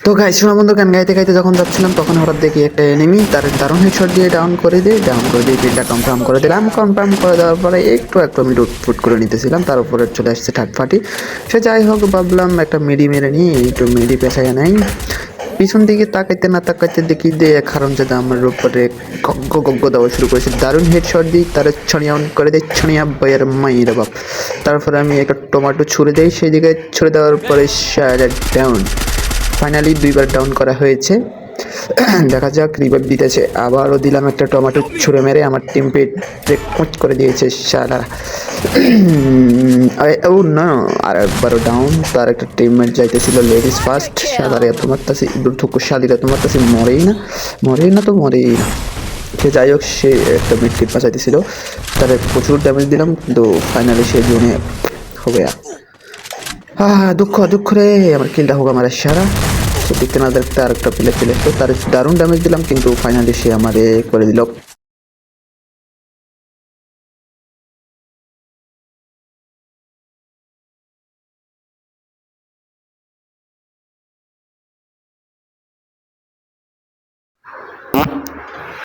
তো গাইস শোনা বন্ধু গান গাইতে গাইতে যখন যাচ্ছিলাম তখন হঠাৎ দেখি একটা এনিমি তার দারুণ হেডশট দিয়ে ডাউন করে দিয়ে কিলটা কনফার্ম করে দিলাম। কনফার্ম করে দেওয়ার পরে একটু আমি ফুট করে নিতেছিলাম, তার উপরে চলে আসছে থার্ড পার্টি। সে যাই হোক, ভাবলাম একটা মিডি মেরে নিই, একটু মিডি পেশায় নেই। পিছন দিকে তাকাইতে না তাকাইতে দেখি যে কারণ যাতে আমার উপরে গগ্গ দেওয়া শুরু করেছে, দারুণ হেডশট দিই, তার ছড়িয়া অন করে দেয়, ছড়িয়া বইয়ের মাইর বাপ। তারপরে আমি একটা টমেটো ছুড়ে দেই, সেই দিকে ছুড়ে দেওয়ার পরে ডাউন। ফাইনালি দুইবার ডাউন করা হয়েছে। দেখা যাক, রিভাইভ দিতেছে, আবারও দিলাম একটা টমেটো ছুঁড়ে মেরে আমার টিম পেট কুচ করে দিয়েছে শালা। ও না, আর একবারও ডাউন। তার একটা টিমমেট যাইতেছিল লেডিস ফার্স্ট, শালারে এত মারতাছি দুর্ধক্য শালিরা, তো মারতাছি মরেই না তো মরেই না। সে যাই হোক, সে একটা মিড কিট বাঁচাইতেছিল, তার প্রচুর ড্যামেজ দিলাম, কিন্তু ফাইনালি সে জোনে হবে। দুঃখ রে, আমার কিলটা হোক আমার সারা। সে দেখতে না দেখতে আর একটা প্লেয়ার চলে আসলো, তার দারুণ ড্যামেজ দিলাম, কিন্তু ফাইনালি সে আমারে করে দিল।